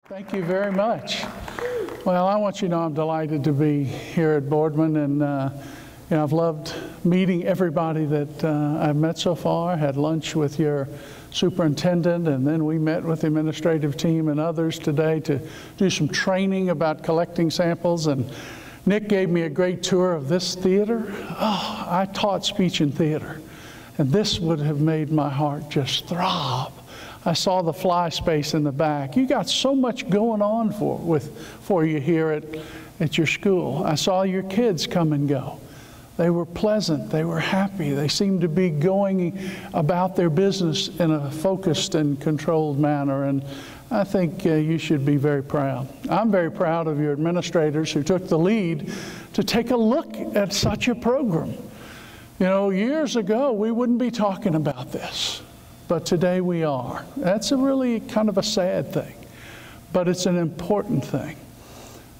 Thank you very much. Well, I want you to know I'm delighted to be here at Boardman, and I've loved meeting everybody that I've met so far. I had lunch with your superintendent, and then we met with the administrative team and others today to do some training about collecting samples. And Nick gave me a great tour of this theater. Oh, I taught speech and theater, and this would have made my heart just throb. I saw the fly space in the back. You got so much going on for you here at your school. I saw your kids come and go. They were pleasant. They were happy. They seemed to be going about their business in a focused and controlled manner. And I think you should be very proud. I'm very proud of your administrators who took the lead to take a look at such a program. You know, years ago, we wouldn't be talking about this. But today we are. That's a really kind of a sad thing, but it's an important thing.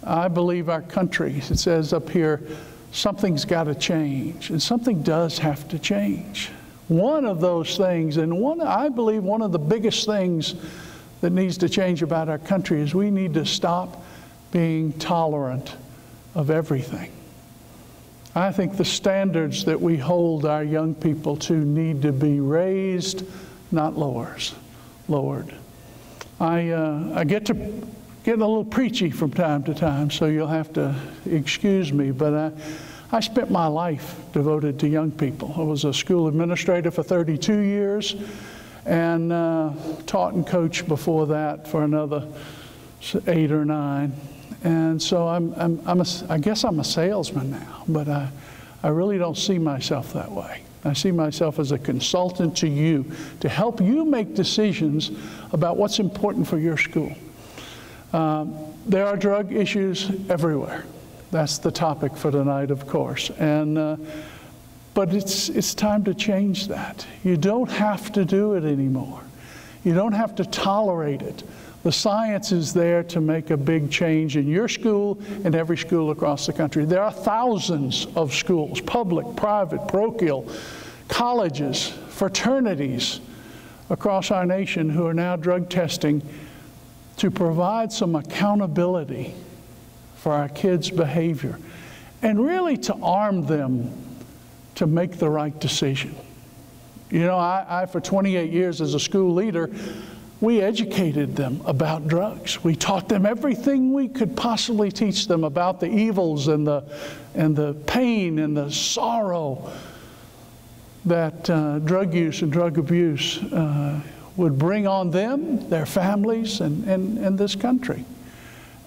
I believe our country, it says up here, something's got to change, and something does have to change. One of those things, and I believe one of the biggest things that needs to change about our country is we need to stop being tolerant of everything. I think the standards that we hold our young people to need to be raised, not lowered. I get to get a little preachy from time to time, so you'll have to excuse me, but I spent my life devoted to young people. I was a school administrator for 32 years and taught and coached before that for another 8 or 9. And so I guess I'm a salesman now, but I really don't see myself that way. I see myself as a consultant to you to help you make decisions about what's important for your school. There are drug issues everywhere. That's the topic for tonight, of course. But it's time to change that. You don't have to do it anymore. You don't have to tolerate it. The science is there to make a big change in your school and every school across the country. There are thousands of schools, public, private, parochial, colleges, fraternities across our nation who are now drug testing to provide some accountability for our kids' behavior and really to arm them to make the right decision. You know, I for 28 years as a school leader, we educated them about drugs. We taught them everything we could possibly teach them about the evils and the pain and the sorrow that drug use and drug abuse would bring on them, their families, and this country.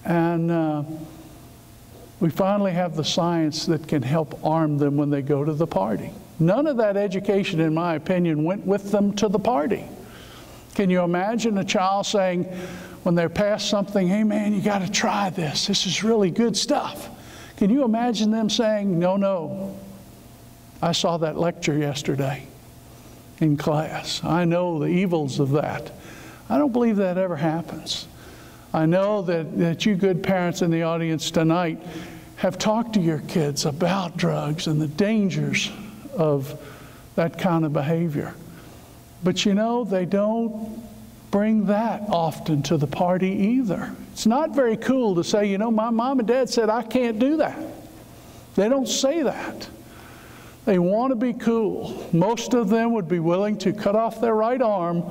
And we finally have the science that can help arm them when they go to the party. None of that education, in my opinion, went with them to the party. Can you imagine a child saying, when they're past something, hey man, you got to try this. This is really good stuff. Can you imagine them saying, no, I saw that lecture yesterday in class. I know the evils of that. I don't believe that ever happens. I know that you good parents in the audience tonight have talked to your kids about drugs and the dangers of that kind of behavior. But you know, they don't bring that often to the party either. It's not very cool to say, you know, my mom and dad said I can't do that. They don't say that. They want to be cool. Most of them would be willing to cut off their right arm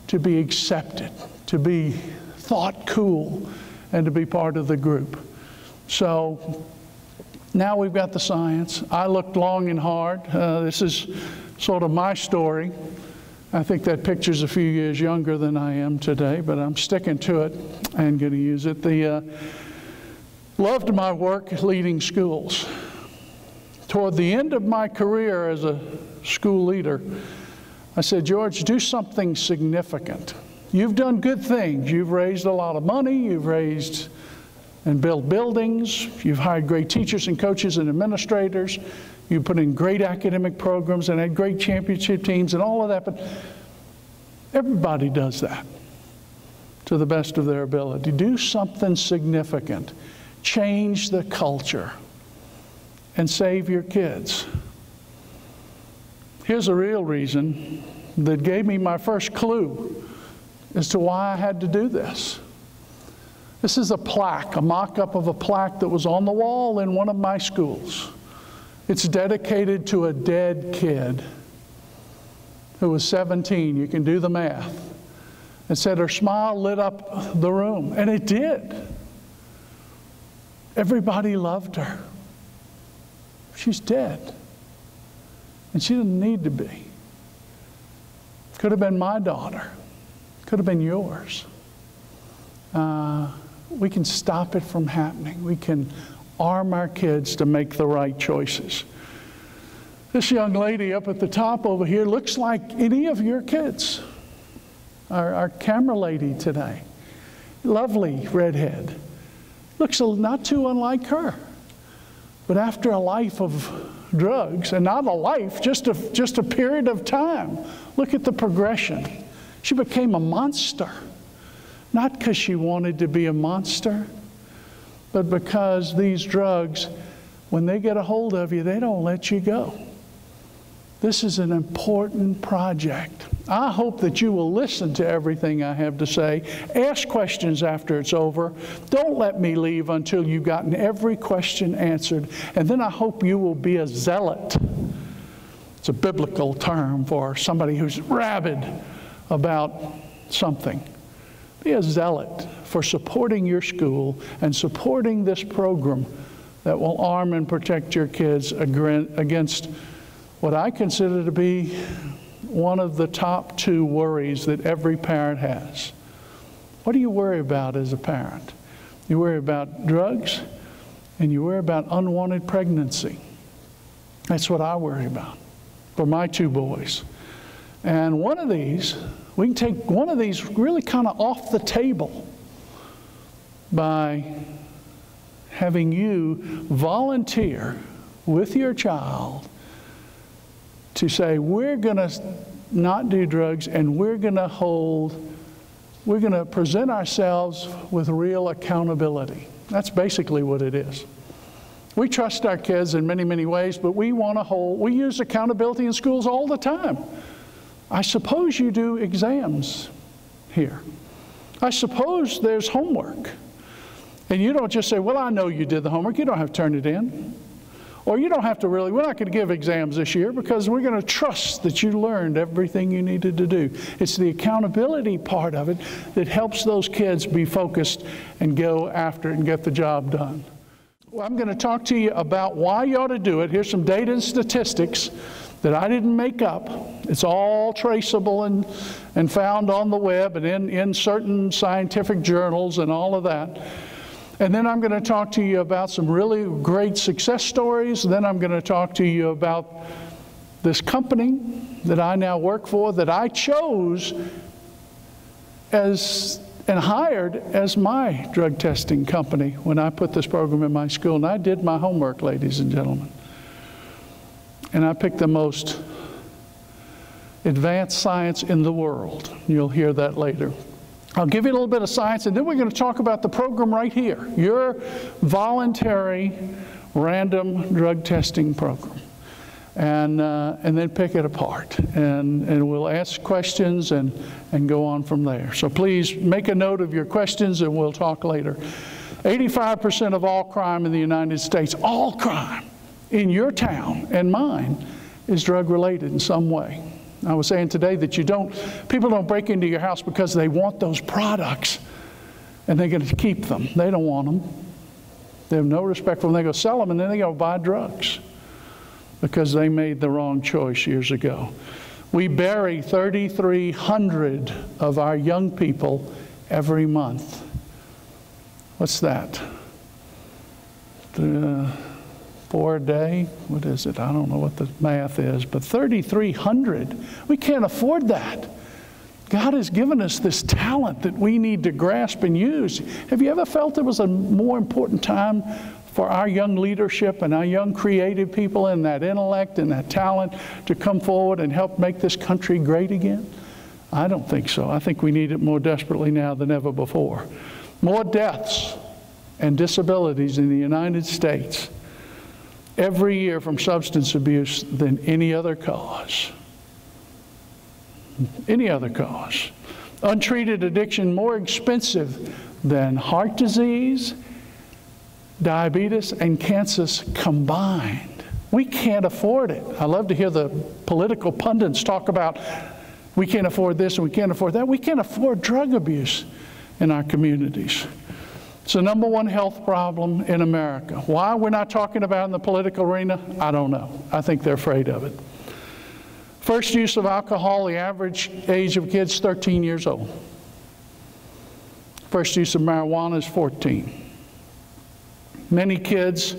to be accepted, to be thought cool, and to be part of the group. So now we've got the science. I looked long and hard. This is sort of my story. I think that picture's a few years younger than I am today, but I'm sticking to it and going to use it. Loved my work leading schools. Toward the end of my career as a school leader, I said, George, do something significant. You've done good things. You've raised a lot of money. You've raised and built buildings. You've hired great teachers and coaches and administrators. You put in great academic programs and had great championship teams and all of that. But everybody does that to the best of their ability. Do something significant. Change the culture and save your kids. Here's a real reason that gave me my first clue as to why I had to do this. This is a plaque, a mock-up of a plaque that was on the wall in one of my schools. It's dedicated to a dead kid who was 17. You can do the math. It said her smile lit up the room, and it did. Everybody loved her. She's dead, and she didn't need to be. Could have been my daughter. Could have been yours. We can stop it from happening. We can arm our kids to make the right choices. This young lady up at the top over here looks like any of your kids. Our camera lady today. Lovely redhead. Looks not too unlike her. But after a life of drugs, and not a life, just a period of time, look at the progression. She became a monster. Not because she wanted to be a monster, but because these drugs, when they get a hold of you, they don't let you go. This is an important project. I hope that you will listen to everything I have to say. Ask questions after it's over. Don't let me leave until you've gotten every question answered. And then I hope you will be a zealot. It's a biblical term for somebody who's rabid about something. Be a zealot for supporting your school and supporting this program that will arm and protect your kids against what I consider to be one of the top 2 worries that every parent has. What do you worry about as a parent? You worry about drugs, and you worry about unwanted pregnancy. That's what I worry about for my 2 boys. And one of these, we can take one of these really kind of off the table by having you volunteer with your child to say, we're going to not do drugs, and we're going to present ourselves with real accountability. That's basically what it is. We trust our kids in many, many ways, but we use accountability in schools all the time. I suppose you do exams here. I suppose there's homework. And you don't just say, well, I know you did the homework. You don't have to turn it in. Or you don't have to we're not going to give exams this year because we're going to trust that you learned everything you needed to do. It's the accountability part of it that helps those kids be focused and go after it and get the job done. Well, I'm going to talk to you about why you ought to do it. Here's some data and statistics that I didn't make up. It's all traceable and found on the web and in certain scientific journals and all of that. And then I'm going to talk to you about some really great success stories. Then I'm going to talk to you about this company that I now work for, that I chose and hired as my drug testing company when I put this program in my school. And I did my homework, ladies and gentlemen. And I picked the most advanced science in the world. You'll hear that later. I'll give you a little bit of science, and then we're going to talk about the program right here, your voluntary random drug testing program, and then pick it apart. And we'll ask questions and go on from there. So please make a note of your questions, and we'll talk later. 85% of all crime in the United States, all crime in your town and mine, is drug-related in some way. I was saying today that people don't break into your house because they want those products and they're going to keep them. They don't want them. They have no respect for them. They go sell them and then they go buy drugs because they made the wrong choice years ago. We bury 3,300 of our young people every month. What's that? 4 a day? What is it? I don't know what the math is, but 3,300. We can't afford that. God has given us this talent that we need to grasp and use. Have you ever felt it was a more important time for our young leadership and our young creative people and that intellect and that talent to come forward and help make this country great again? I don't think so. I think we need it more desperately now than ever before. More deaths and disabilities in the United States every year from substance abuse than any other cause. Any other cause. Untreated addiction more expensive than heart disease, diabetes, and cancer combined. We can't afford it. I love to hear the political pundits talk about we can't afford this and we can't afford that. We can't afford drug abuse in our communities. It's the #1 health problem in America. Why we're not talking about it in the political arena, I don't know. I think they're afraid of it. First use of alcohol, the average age of kids 13 years old. First use of marijuana is 14. Many kids,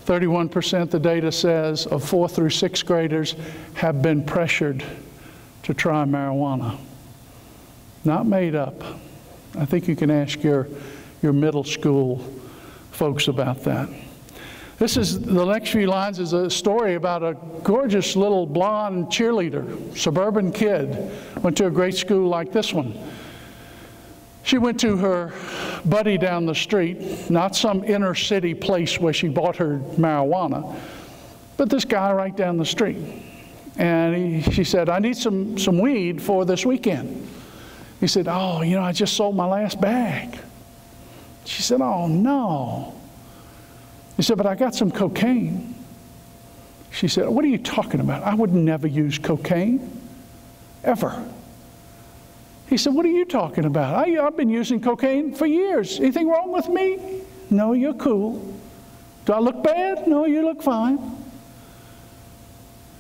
31% the data says, of 4th through 6th graders have been pressured to try marijuana. Not made up. I think you can ask your middle school folks about that. This is, the next few lines is a story about a gorgeous little blonde cheerleader, suburban kid, went to a great school like this one. She went to her buddy down the street, not some inner city place where she bought her marijuana, but this guy right down the street. And she said, I need some weed for this weekend. He said, oh, you know, I just sold my last bag. She said, oh, no. He said, but I got some cocaine. She said, what are you talking about? I would never use cocaine, ever. He said, what are you talking about? I've been using cocaine for years. Anything wrong with me? No, you're cool. Do I look bad? No, you look fine.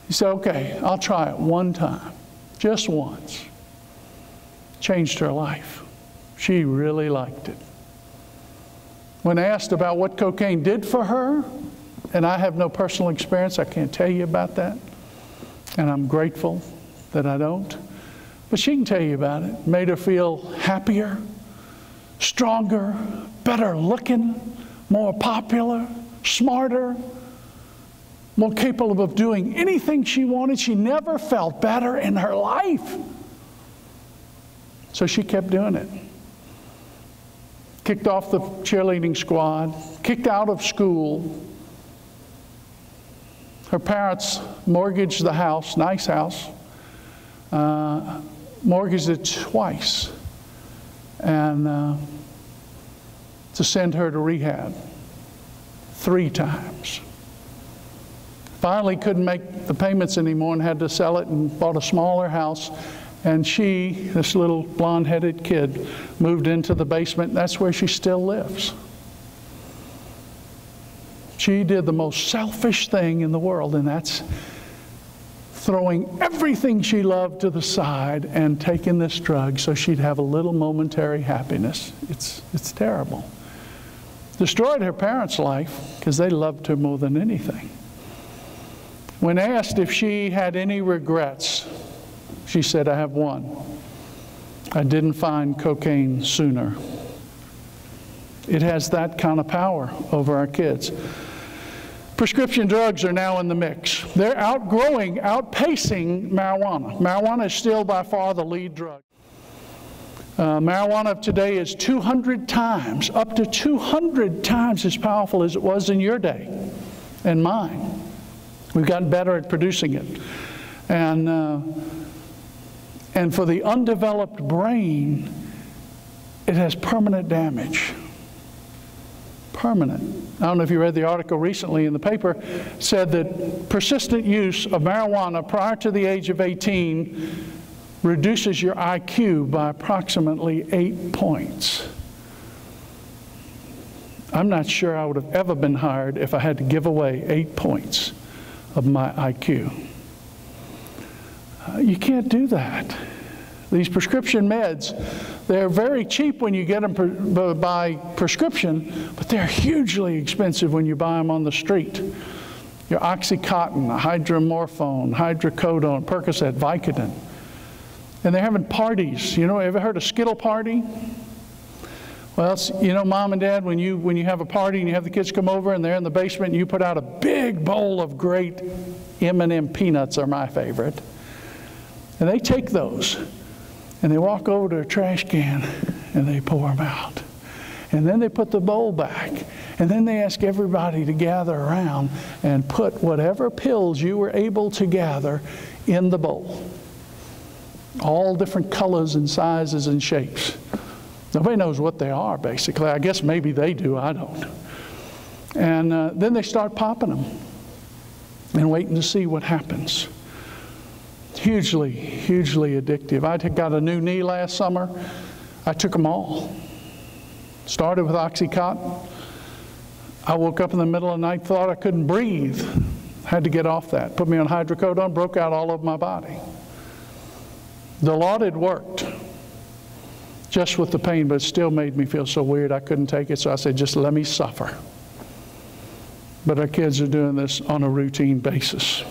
He said, okay, I'll try it one time, just once. Changed her life. She really liked it. When asked about what cocaine did for her, and I have no personal experience, I can't tell you about that, and I'm grateful that I don't, but she can tell you about it. Made her feel happier, stronger, better looking, more popular, smarter, more capable of doing anything she wanted. She never felt better in her life. So she kept doing it. Kicked off the cheerleading squad, kicked out of school. Her parents mortgaged the house, nice house, mortgaged it twice, and to send her to rehab 3 times. Finally couldn't make the payments anymore and had to sell it and bought a smaller house. And she, this little blonde-headed kid, moved into the basement. That's where she still lives. She did the most selfish thing in the world, and that's throwing everything she loved to the side and taking this drug so she'd have a little momentary happiness. It's terrible. Destroyed her parents' life because they loved her more than anything. When asked if she had any regrets, she said, I have one. I didn't find cocaine sooner. It has that kind of power over our kids. Prescription drugs are now in the mix. They're outpacing marijuana. Marijuana is still by far the lead drug. Marijuana of today is 200 times, up to 200 times as powerful as it was in your day and mine. We've gotten better at producing it. And for the undeveloped brain, it has permanent damage. Permanent. I don't know if you read the article recently in the paper, said that persistent use of marijuana prior to the age of 18 reduces your IQ by approximately 8 points. I'm not sure I would have ever been hired if I had to give away 8 points of my IQ. You can't do that. These prescription meds, they're very cheap when you get them by prescription, but they're hugely expensive when you buy them on the street. Your Oxycontin, hydromorphone, hydrocodone, Percocet, Vicodin. And they're having parties. You know, ever heard of Skittle Party? Well, it's, you know, Mom and Dad, when you have a party and you have the kids come over and they're in the basement and you put out a big bowl of great M&M peanuts are my favorite. And they take those and they walk over to a trash can and they pour them out. And then they put the bowl back. And then they ask everybody to gather around and put whatever pills you were able to gather in the bowl. all different colors and sizes and shapes. Nobody knows what they are, basically. I guess maybe they do, I don't. And then they start popping them and waiting to see what happens. Hugely, hugely addictive. I got a new knee last summer. I took them all. Started with Oxycontin. I woke up in the middle of the night, thought I couldn't breathe. Had to get off that. Put me on hydrocodone, broke out all over my body. The Lord had worked just with the pain, but it still made me feel so weird I couldn't take it, so I said, just let me suffer. But our kids are doing this on a routine basis.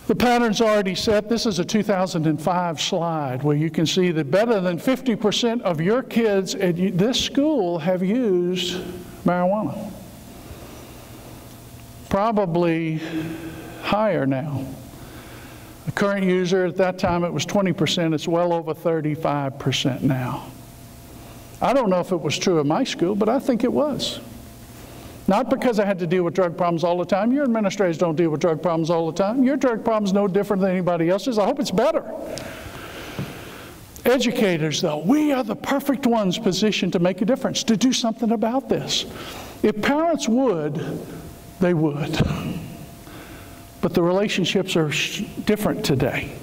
The pattern's already set. This is a 2005 slide where you can see that better than 50% of your kids at this school have used marijuana. Probably higher now. The current user, at that time it was 20%, it's well over 35% now. I don't know if it was true at my school, but I think it was. Not because I had to deal with drug problems all the time. Your administrators don't deal with drug problems all the time. Your drug problem's no different than anybody else's. I hope it's better. Educators, though, we are the perfect ones positioned to make a difference, to do something about this. If parents would, they would. But the relationships are different today.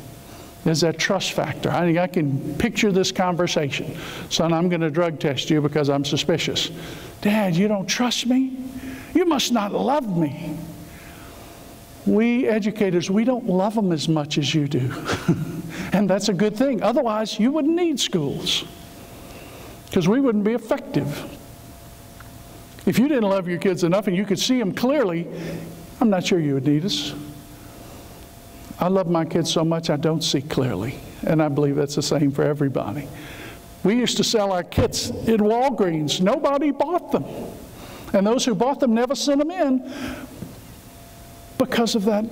There's that trust factor. I can picture this conversation. Son, I'm going to drug test you because I'm suspicious. Dad, you don't trust me? You must not love me. We educators, we don't love them as much as you do. And that's a good thing. Otherwise, you wouldn't need schools because we wouldn't be effective. If you didn't love your kids enough and you could see them clearly, I'm not sure you would need us. I love my kids so much I don't see clearly, and I believe that's the same for everybody. We used to sell our kits in Walgreens. Nobody bought them. And those who bought them never sent them in because of that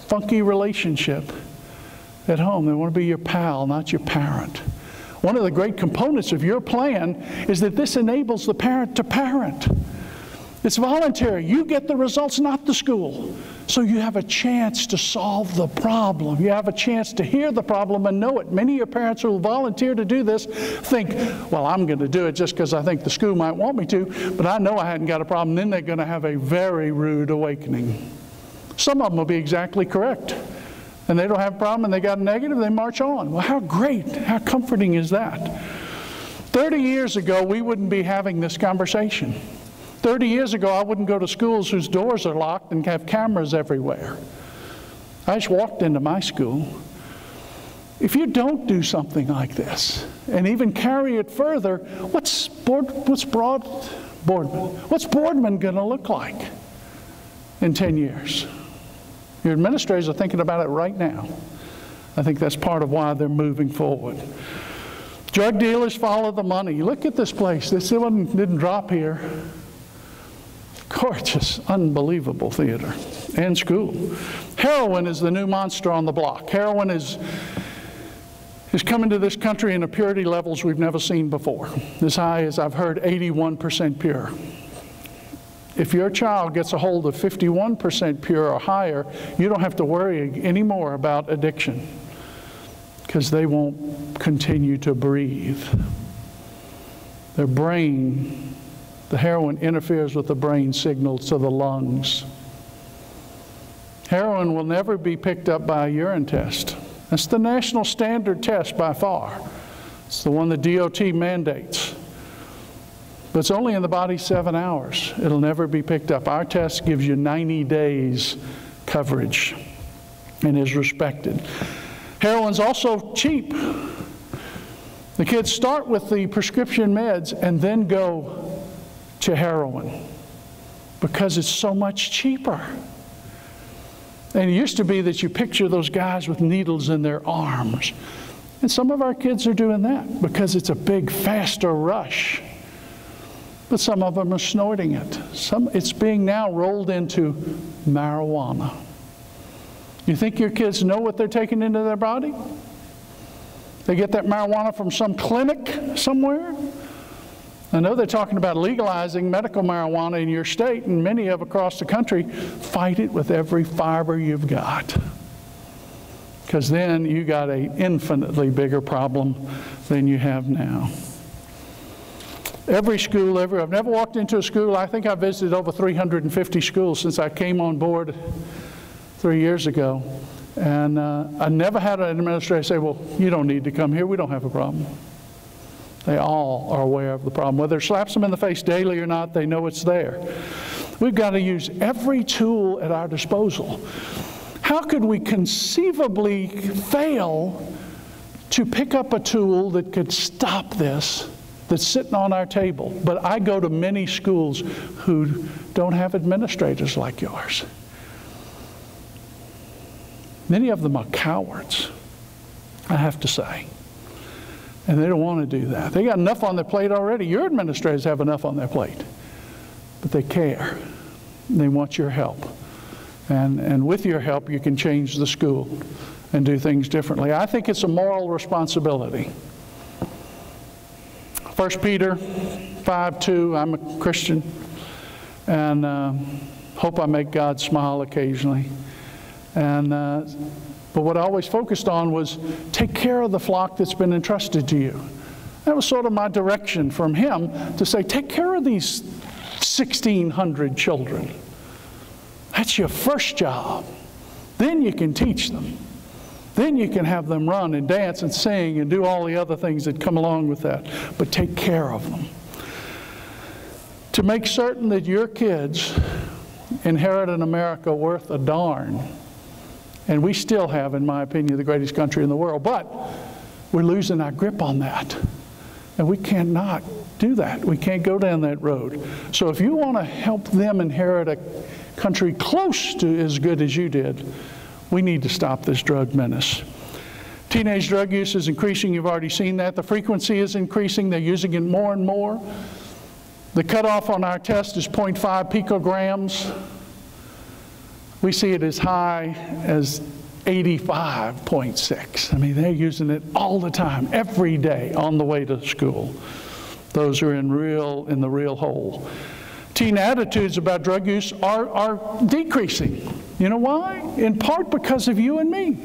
funky relationship at home. They want to be your pal, not your parent. One of the great components of your plan is that this enables the parent to parent. It's voluntary. You get the results, not the school. So you have a chance to solve the problem. You have a chance to hear the problem and know it. Many of your parents who will volunteer to do this think, well, I'm going to do it just because I think the school might want me to, but I know I hadn't got a problem. Then they're going to have a very rude awakening. Some of them will be exactly correct. And they don't have a problem and they got a negative, they march on. Well, how great, how comforting is that? 30 years ago, we wouldn't be having this conversation. 30 years ago, I wouldn't go to schools whose doors are locked and have cameras everywhere. I just walked into my school. If you don't do something like this, and even carry it further, what's Boardman going to look like in 10 years? Your administrators are thinking about it right now. I think that's part of why they're moving forward. Drug dealers follow the money. Look at this place. This one didn't drop here. Gorgeous, unbelievable theater and school. Heroin is the new monster on the block. Heroin is coming to this country in a purity levels we've never seen before. As high as I've heard 81% pure. If your child gets a hold of 51% pure or higher, you don't have to worry anymore about addiction because they won't continue to breathe. Their brain, the heroin interferes with the brain signals to the lungs. Heroin will never be picked up by a urine test. That's the national standard test by far. It's the one the DOT mandates. But it's only in the body 7 hours. It'll never be picked up. Our test gives you 90 days coverage and is respected. Heroin's also cheap. The kids start with the prescription meds and then go to heroin because it's so much cheaper. And it used to be that you picture those guys with needles in their arms. And some of our kids are doing that because it's a big, faster rush. But some of them are snorting it. It's being now rolled into marijuana. You think your kids know what they're taking into their body? They get that marijuana from some clinic somewhere? I know they're talking about legalizing medical marijuana in your state, and many of across the country. Fight it with every fiber you've got. because then you got an infinitely bigger problem than you have now. Every school, I've never walked into a school. I think I visited over 350 schools since I came on board 3 years ago. And I never had an administrator say, well, you don't need to come here. We don't have a problem. They all are aware of the problem. Whether it slaps them in the face daily or not, they know it's there. We've got to use every tool at our disposal. How could we conceivably fail to pick up a tool that could stop this that's sitting on our table? But I go to many schools who don't have administrators like yours. Many of them are cowards, I have to say. And they don't want to do that. They got enough on their plate already. Your administrators have enough on their plate. But they care. They want your help. And with your help, you can change the school and do things differently. I think it's a moral responsibility. 1 Peter 5:2, I'm a Christian, and hope I make God smile occasionally. And but what I always focused on was take care of the flock that's been entrusted to you. That was sort of my direction from him, to say, take care of these 1,600 children. That's your first job. Then you can teach them. Then you can have them run and dance and sing and do all the other things that come along with that. But take care of them. To make certain that your kids inherit an America worth a darn. And we still have, in my opinion, the greatest country in the world. But we're losing our grip on that. And we cannot do that. We can't go down that road. So if you want to help them inherit a country close to as good as you did, we need to stop this drug menace. Teenage drug use is increasing. You've already seen that. The frequency is increasing. They're using it more and more. The cutoff on our test is 0.5 picograms. We see it as high as 85.6. I mean, they're using it all the time, every day on the way to school. Those who are in the real hole. Teen attitudes about drug use are decreasing. You know why? In part because of you and me.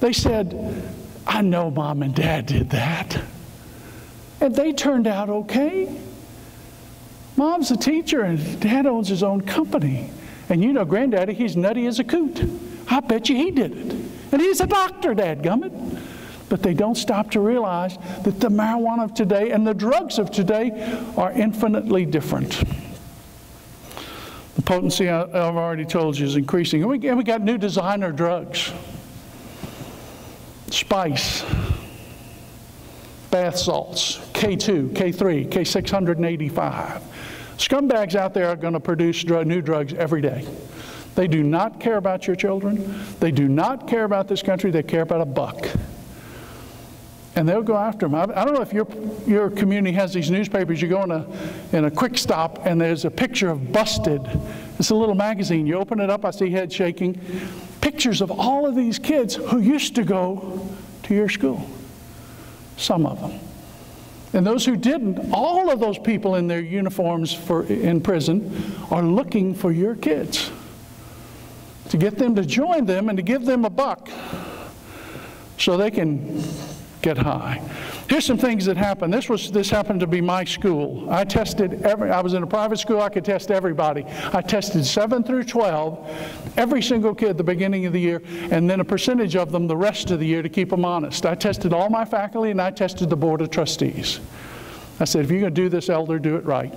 They said, I know Mom and Dad did that. And they turned out okay. Mom's a teacher and Dad owns his own company. And you know, Granddaddy, he's nutty as a coot. I bet you he did it. And he's a doctor, dadgummit. But they don't stop to realize that the marijuana of today and the drugs of today are infinitely different. The potency, I've already told you, is increasing. And we got new designer drugs. Spice, bath salts, K2, K3, K685. Scumbags out there are going to produce new drugs every day. They do not care about your children. They do not care about this country. They care about a buck. And they'll go after them. I don't know if your community has these newspapers. You go in a quick stop and there's a picture of Busted. It's a little magazine. You open it up, I see head shaking. Pictures of all of these kids who used to go to your school. Some of them. And those who didn't, all of those people in their uniforms in prison are looking for your kids. To get them to join them and to give them a buck so they can get high. Here's some things that happened. This happened to be my school. I was in a private school. I could test everybody. I tested 7 through 12, every single kid at the beginning of the year, and then a percentage of them the rest of the year to keep them honest. I tested all my faculty, and I tested the board of trustees. I said, if you're going to do this, elder, do it right.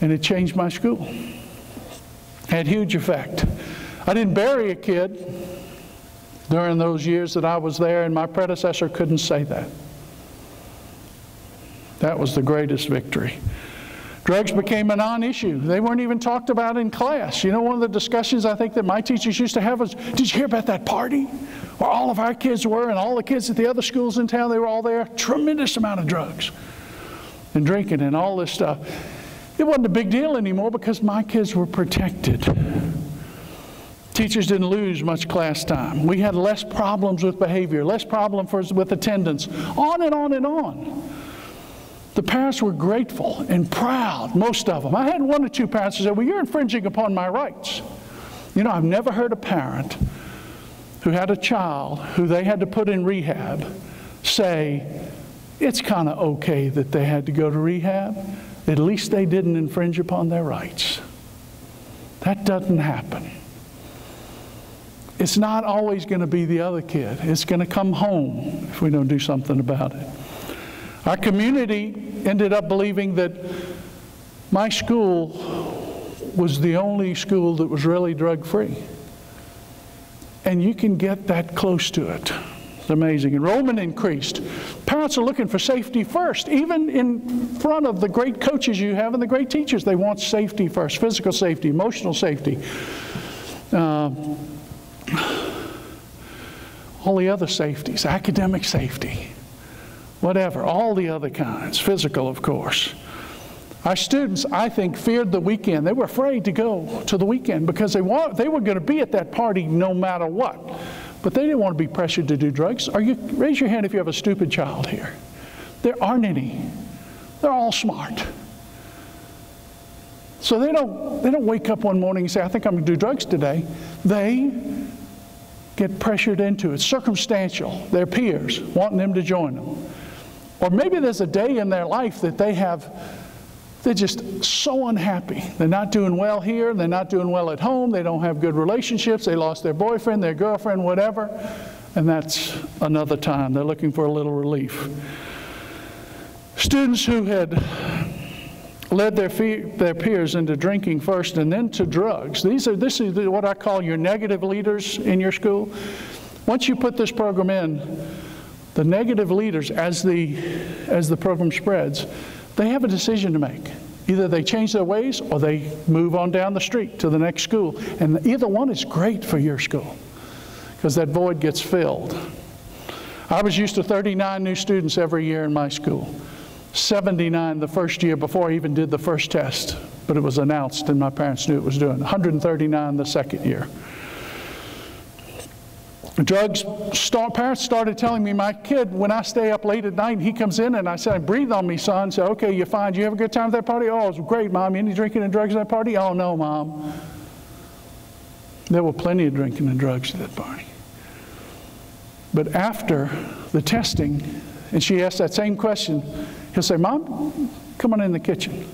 And it changed my school. It had huge effect. I didn't bury a kid during those years that I was there, and my predecessor couldn't say that. That was the greatest victory. Drugs became a non-issue. They weren't even talked about in class. You know, one of the discussions I think that my teachers used to have was, did you hear about that party where all of our kids were and all the kids at the other schools in town, they were all there? Tremendous amount of drugs and drinking and all this stuff. It wasn't a big deal anymore because my kids were protected. Teachers didn't lose much class time. We had less problems with behavior, less problems with attendance, on and on and on. The parents were grateful and proud, most of them. I had 1 or 2 parents who said, well, you're infringing upon my rights. You know, I've never heard a parent who had a child who they had to put in rehab say, it's kind of okay that they had to go to rehab. At least they didn't infringe upon their rights. That doesn't happen. It's not always going to be the other kid. It's going to come home if we don't do something about it. Our community ended up believing that my school was the only school that was really drug-free. And you can get that close to it. It's amazing. Enrollment increased. Parents are looking for safety first. Even in front of the great coaches you have and the great teachers, they want safety first. Physical safety, emotional safety. All the other safeties, academic safety, whatever, all the other kinds, physical, of course. Our students, I think, feared the weekend. They were afraid to go to the weekend because they were going to be at that party no matter what. But they didn't want to be pressured to do drugs. Raise your hand if you have a stupid child here. There aren't any. They're all smart. So they don't wake up one morning and say, I think I'm going to do drugs today. They get pressured into it, circumstantial, their peers wanting them to join them. Or maybe there's a day in their life that they're just so unhappy. They're not doing well here, they're not doing well at home, they don't have good relationships, they lost their boyfriend, their girlfriend, whatever, and that's another time. They're looking for a little relief. Students who had led their peers into drinking first and then to drugs. This is what I call your negative leaders in your school. Once you put this program in, the negative leaders, as the program spreads, they have a decision to make. Either they change their ways or they move on down the street to the next school. And either one is great for your school because that void gets filled. I was used to 39 new students every year in my school. 79 the first year before I even did the first test, but it was announced and my parents knew it was doing. 139 the second year. Parents started telling me, my kid, when I stay up late at night, he comes in and I said, breathe on me, son. So, okay, you're fine. Did you have a good time at that party? Oh, it was great, Mom. Any drinking and drugs at that party? Oh, no, Mom. There were plenty of drinking and drugs at that party. But after the testing, and she asked that same question, he'll say, Mom, come on in the kitchen.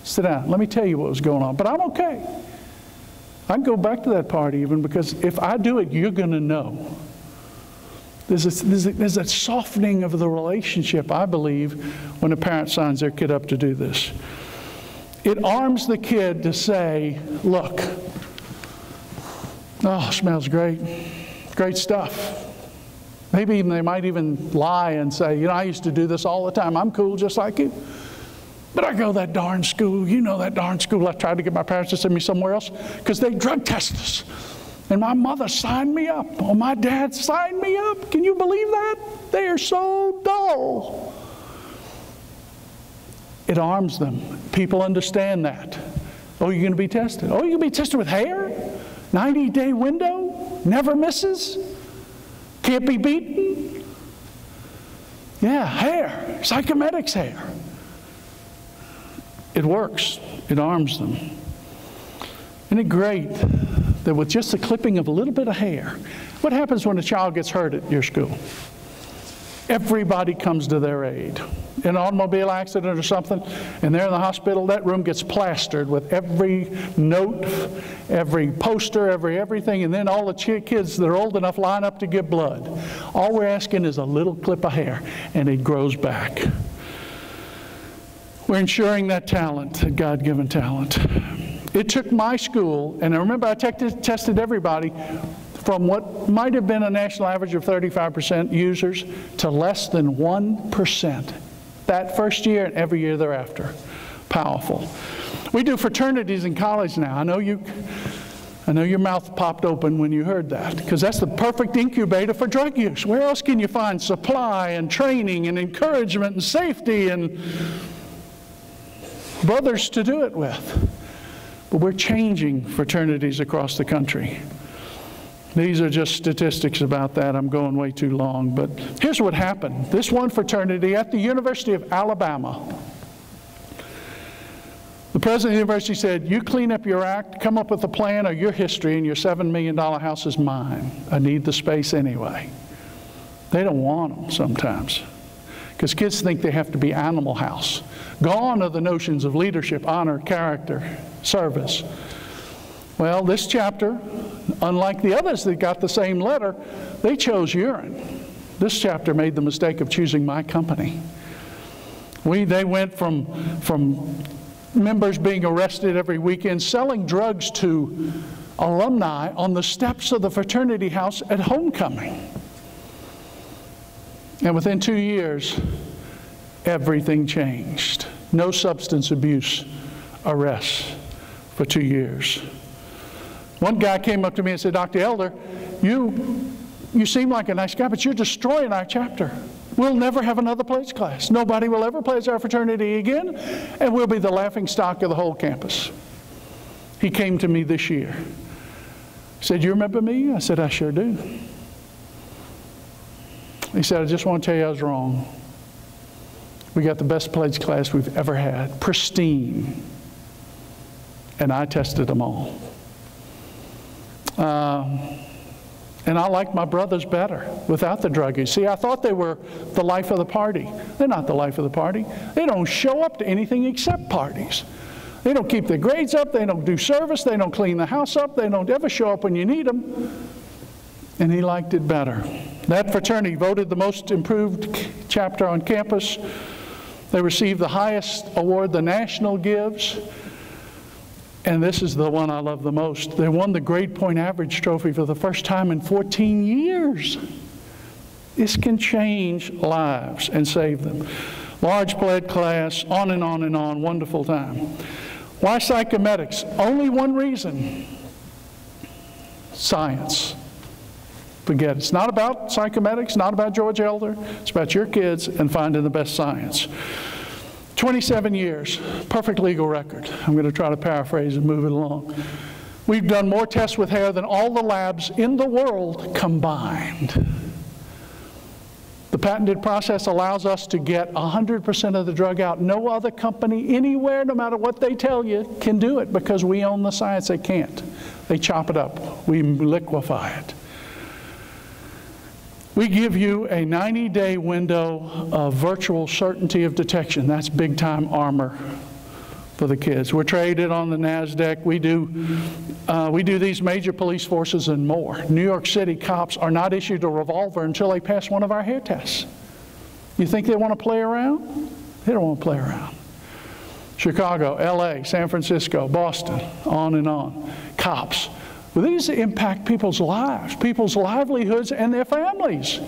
Sit down. Let me tell you what was going on. But I'm okay. I can go back to that party even because if I do it, you're going to know. There's a softening of the relationship, I believe, when a parent signs their kid up to do this. It arms the kid to say, look, oh, smells great. Great stuff. Maybe even they might even lie and say, you know, I used to do this all the time. I'm cool just like you. But I go to that darn school. You know that darn school. I tried to get my parents to send me somewhere else because they drug test us. And my mother signed me up. Or my dad signed me up. Can you believe that? They are so dull. It arms them. People understand that. Oh, you're going to be tested. Oh, you're going to be tested with hair? 90-day window? Never misses? Can't be beaten? Yeah, hair. Psychemedics hair. It works. It arms them. Isn't it great that with just the clipping of a little bit of hair, what happens when a child gets hurt at your school? Everybody comes to their aid. In an automobile accident or something, and they're in the hospital, that room gets plastered with every note, every poster, everything, and then all the kids that are old enough line up to give blood. All we're asking is a little clip of hair, and it grows back. We're ensuring that talent, that God-given talent. It took my school, and I remember I tested everybody, from what might have been a national average of 35% users to less than 1%. That first year and every year thereafter. Powerful. We do fraternities in college now. I know your mouth popped open when you heard that, because that's the perfect incubator for drug use. Where else can you find supply and training and encouragement and safety and brothers to do it with? But we're changing fraternities across the country. These are just statistics about that. I'm going way too long. But here's what happened. This one fraternity at the University of Alabama, The president of the university said, you clean up your act, come up with a plan, or your history, and your $7 million house is mine. I need the space anyway. They don't want them sometimes, because kids think they have to be Animal House. Gone are the notions of leadership, honor, character, service. Well, this chapter, unlike the others that got the same letter, they chose urine. This chapter made the mistake of choosing my company. They went from members being arrested every weekend, selling drugs to alumni on the steps of the fraternity house at homecoming. And within 2 years, everything changed. No substance abuse arrests for 2 years. One guy came up to me and said, Dr. Elder, you seem like a nice guy, but you're destroying our chapter. We'll never have another pledge class. Nobody will ever pledge our fraternity again, and we'll be the laughing stock of the whole campus. He came to me this year. He said, you remember me? I said, I sure do. He said, I just want to tell you I was wrong. We got the best pledge class we've ever had, pristine. And I tested them all. And I liked my brothers better without the drug use. See, I thought they were the life of the party. They're not the life of the party. They don't show up to anything except parties. They don't keep their grades up. They don't do service. They don't clean the house up. They don't ever show up when you need them. And he liked it better. That fraternity voted the most improved chapter on campus. They received the highest award the National gives. And this is the one I love the most. They won the grade point average trophy for the first time in 14 years. This can change lives and save them. Large pledge class, on and on and on, wonderful time. Why psychomedics? Only one reason. Science. Forget it. It's not about psychomedics, not about George Elder. It's about your kids and finding the best science. 27 years, perfect legal record. I'm going to try to paraphrase and move it along. We've done more tests with hair than all the labs in the world combined. The patented process allows us to get 100% of the drug out. No other company anywhere, no matter what they tell you, can do it because we own the science. They can't. They chop it up. We liquefy it. We give you a 90-day window of virtual certainty of detection. That's big-time armor for the kids. We're traded on the NASDAQ. We do these major police forces and more. New York City cops are not issued a revolver until they pass one of our hair tests. You think they want to play around? They don't want to play around. Chicago, LA, San Francisco, Boston, on and on. Cops. Well, these impact people's lives, people's livelihoods, and their families.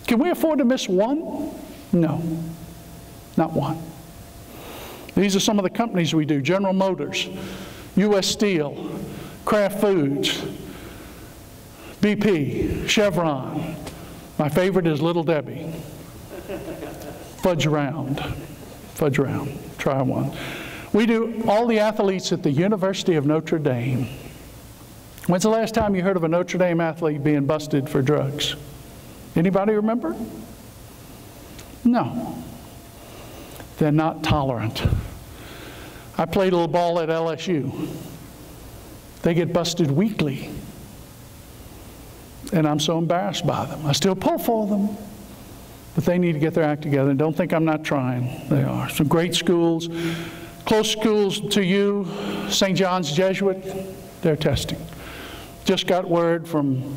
Can we afford to miss one? No, not one. These are some of the companies we do: General Motors, U.S. Steel, Kraft Foods, BP, Chevron. My favorite is Little Debbie. Fudge Round. Fudge Round. Try one. We do all the athletes at the University of Notre Dame. When's the last time you heard of a Notre Dame athlete being busted for drugs? Anybody remember? No. They're not tolerant. I played a little ball at LSU. They get busted weekly. And I'm so embarrassed by them. I still pull for them. But they need to get their act together. And don't think I'm not trying. They are. Some great schools. Close schools to you, St. John's Jesuit, they're testing. Just got word from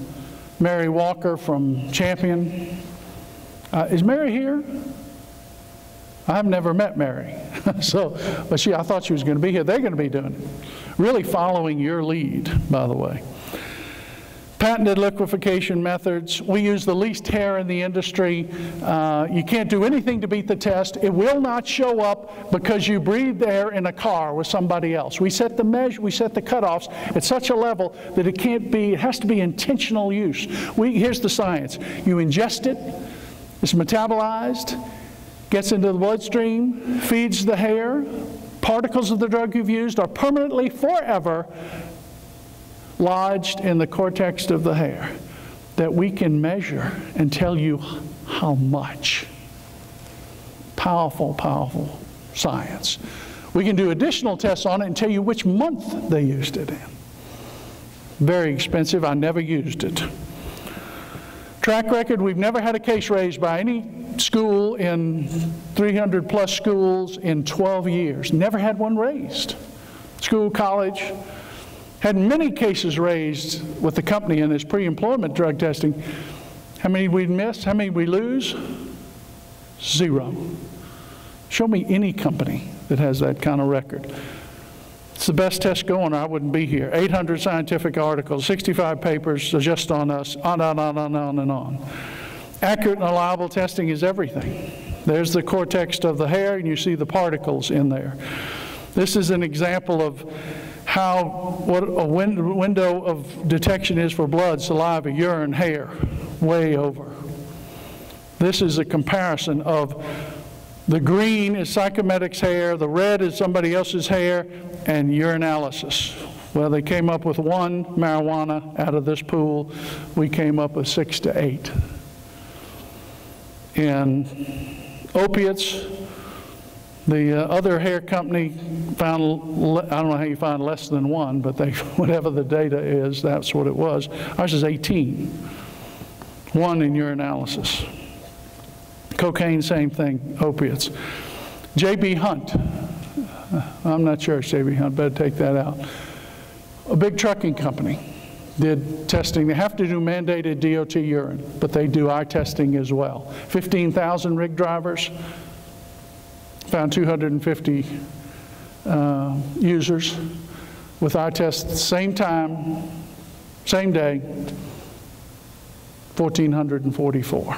Mary Walker from Champion. Is Mary here? I've never met Mary. But I thought she was going to be here. They're going to be doing it. Really following your lead, by the way. Patented liquefaction methods. We use the least hair in the industry. You can't do anything to beat the test. It will not show up because you breathed air in a car with somebody else. We set the cutoffs at such a level that it can't be, it has to be intentional use. Here's the science. You ingest it, it's metabolized, gets into the bloodstream, feeds the hair. Particles of the drug you've used are permanently, forever, lodged in the cortex of the hair that we can measure and tell you how much. Powerful, powerful science. We can do additional tests on it and tell you which month they used it in. Very expensive. I never used it. Track record, we've never had a case raised by any school in 300 plus schools in 12 years. Never had one raised. School, college, had many cases raised with the company in this pre-employment drug testing. How many we miss? How many we lose? 0. Show me any company that has that kind of record. It's the best test going, or I wouldn't be here. 800 scientific articles, 65 papers just on us, on and on. Accurate and reliable testing is everything. There's the cortex of the hair, and you see the particles in there. This is an example of what a window of detection is for blood, saliva, urine, hair, way over. This is a comparison of the green is Psychemedics hair, the red is somebody else's hair, and urinalysis. Well, they came up with 1 marijuana out of this pool. We came up with 6 to 8. In opiates, the other hair company found, I don't know how you find less than 1, but whatever the data is, that's what it was. Ours is 18. 1 in urinalysis. Cocaine, same thing, opiates. J.B. Hunt. I'm not sure it's J.B. Hunt, better take that out. A big trucking company did testing. They have to do mandated DOT urine, but they do eye testing as well. 15,000 rig drivers, found 250 users with eye tests, same time, same day, 1,444.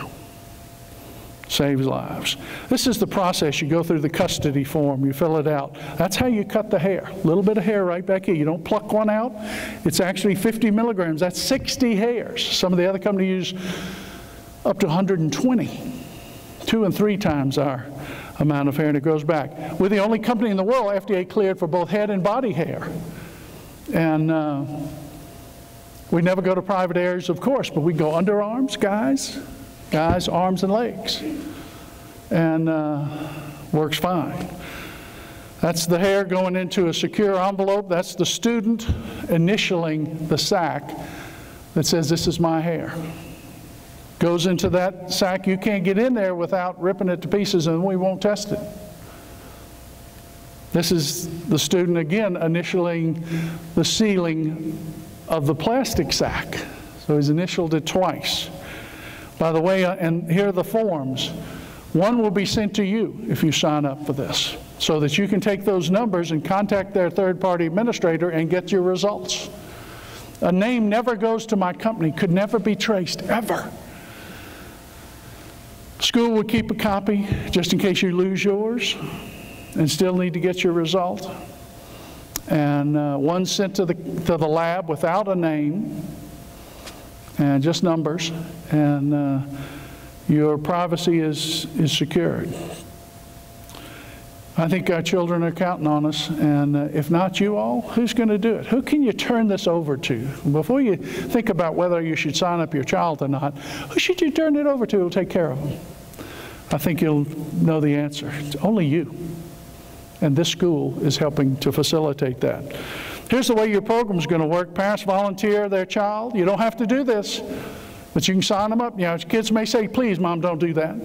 Saves lives. This is the process. You go through the custody form, you fill it out. That's how you cut the hair. A little bit of hair right back here. You don't pluck one out. It's actually 50 milligrams. That's 60 hairs. Some of the other companies use up to 120. 2 and 3 times our amount of hair, and it grows back. We're the only company in the world FDA cleared for both head and body hair. And we never go to private areas, of course, but we go underarms, guys, arms and legs, and works fine. That's the hair going into a secure envelope. That's the student initialing the sack that says, this is my hair. Goes into that sack. You can't get in there without ripping it to pieces, and we won't test it. This is the student, again, initialing the sealing of the plastic sack. So he's initialed it twice. By the way, and here are the forms. One will be sent to you if you sign up for this, so that you can take those numbers and contact their third-party administrator and get your results. A name never goes to my company, could never be traced, ever. School would keep a copy just in case you lose yours and still need to get your result. And one sent to the lab without a name, and just numbers, and your privacy is secured. I think our children are counting on us, and if not you all, who's going to do it? Who can you turn this over to? Before you think about whether you should sign up your child or not, who should you turn it over to who will take care of them? I think you'll know the answer. It's only you. And this school is helping to facilitate that. Here's the way your program is going to work. Parents volunteer their child. You don't have to do this, but you can sign them up. You know, kids may say, please, Mom, don't do that.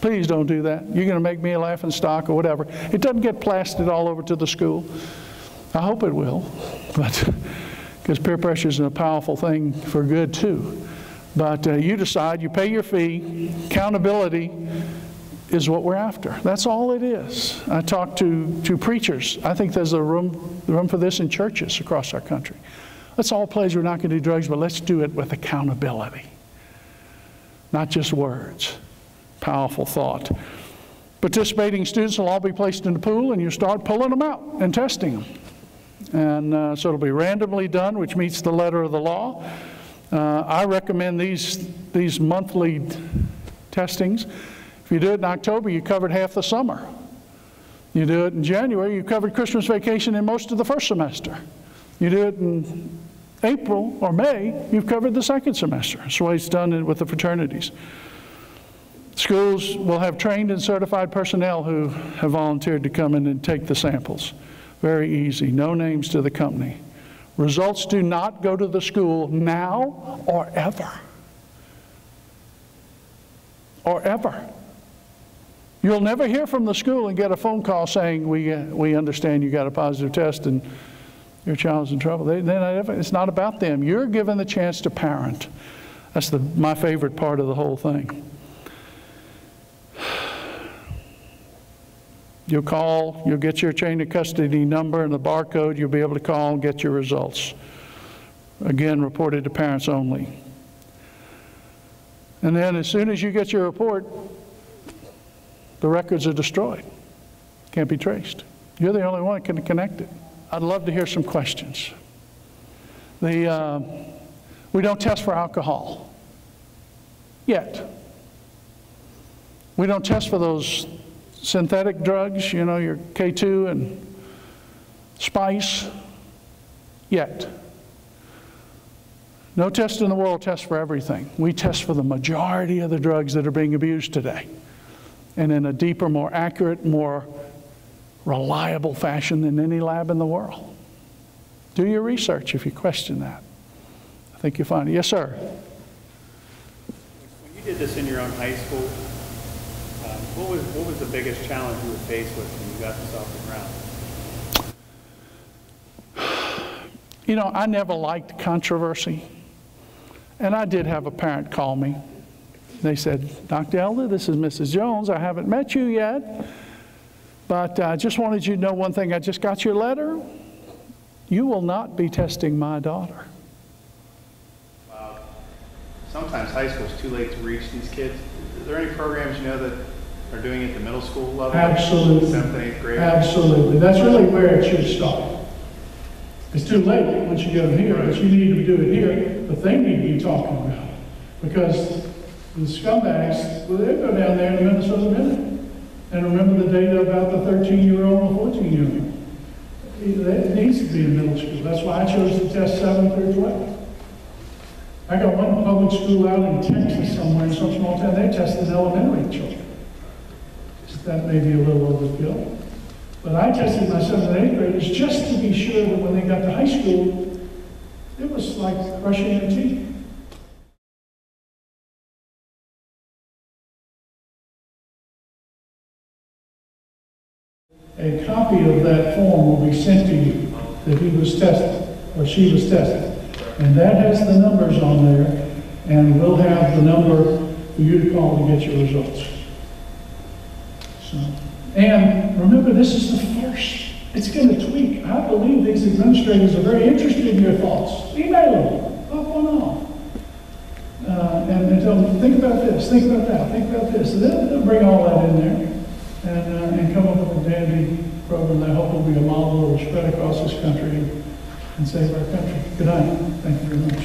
Please don't do that. You're going to make me a laughing stock or whatever. It doesn't get plastered all over to the school. I hope it will, but because peer pressure is a powerful thing for good too. But you decide, you pay your fee. Accountability is what we're after. That's all it is. I talk to preachers. I think there's a room for this in churches across our country. Let's all pledge we're not going to do drugs, but let's do it with accountability. Not just words. Powerful thought. Participating students will all be placed in the pool, and you start pulling them out and testing them. And so it'll be randomly done, which meets the letter of the law. I recommend these monthly testings. If you do it in October, you covered half the summer. You do it in January, you covered Christmas vacation in most of the first semester. You do it in April or May, you've covered the second semester. That's the way it's done with the fraternities. Schools will have trained and certified personnel who have volunteered to come in and take the samples. Very easy, no names to the company. Results do not go to the school now or ever. Or ever. You'll never hear from the school and get a phone call saying, we understand you got a positive test and your child's in trouble. It's not about them. You're given the chance to parent. That's my favorite part of the whole thing. You'll call, you'll get your chain of custody number and the barcode, you'll be able to call and get your results. Again, reported to parents only. And then as soon as you get your report, the records are destroyed. Can't be traced. You're the only one that can connect it. I'd love to hear some questions. We don't test for alcohol yet. We don't test for those synthetic drugs, you know, your K2 and spice, yet. No test in the world tests for everything. We test for the majority of the drugs that are being abused today, and in a deeper, more accurate, more reliable fashion than any lab in the world. Do your research if you question that. I think you'll find it. Yes, sir? When you did this in your own high school, what was the biggest challenge you were faced with when you got this off the ground? You know, I never liked controversy. And I did have a parent call me. They said, Dr. Elder, this is Mrs. Jones. I haven't met you yet, but I just wanted you to know one thing. I just got your letter. You will not be testing my daughter. Wow. Sometimes high school is too late to reach these kids. Is there any programs you know that are doing it at the middle school level? Absolutely. 7th and 8th grade? Absolutely. That's really where it should start. It's too late once you go here, but you need to do it here. But they need to be talking about it. Because the scumbags, well, they go down there in the Minnesota Minute and remember the data about the 13-year-old and 14-year-old. It needs to be in middle school. That's why I chose to test 7th through 12th. I got one public school out in Texas somewhere in some small town. They tested elementary children. That may be a little overkill. But I tested my 7th and 8th graders just to be sure that when they got to high school, it was like brushing your teeth. A copy of that form will be sent to you that he was tested or she was tested. And that has the numbers on there, and we'll have the number for you to call to get your results. So, and remember, this is the first. It's going to tweak. I believe these administrators are very interested in your thoughts. Email them. Pop one off. And tell them, think about this, think about that, think about this. And they'll bring all that in there and come up with a dandy program that I hope will be a model that will spread across this country and save our country. Good night. Thank you very much.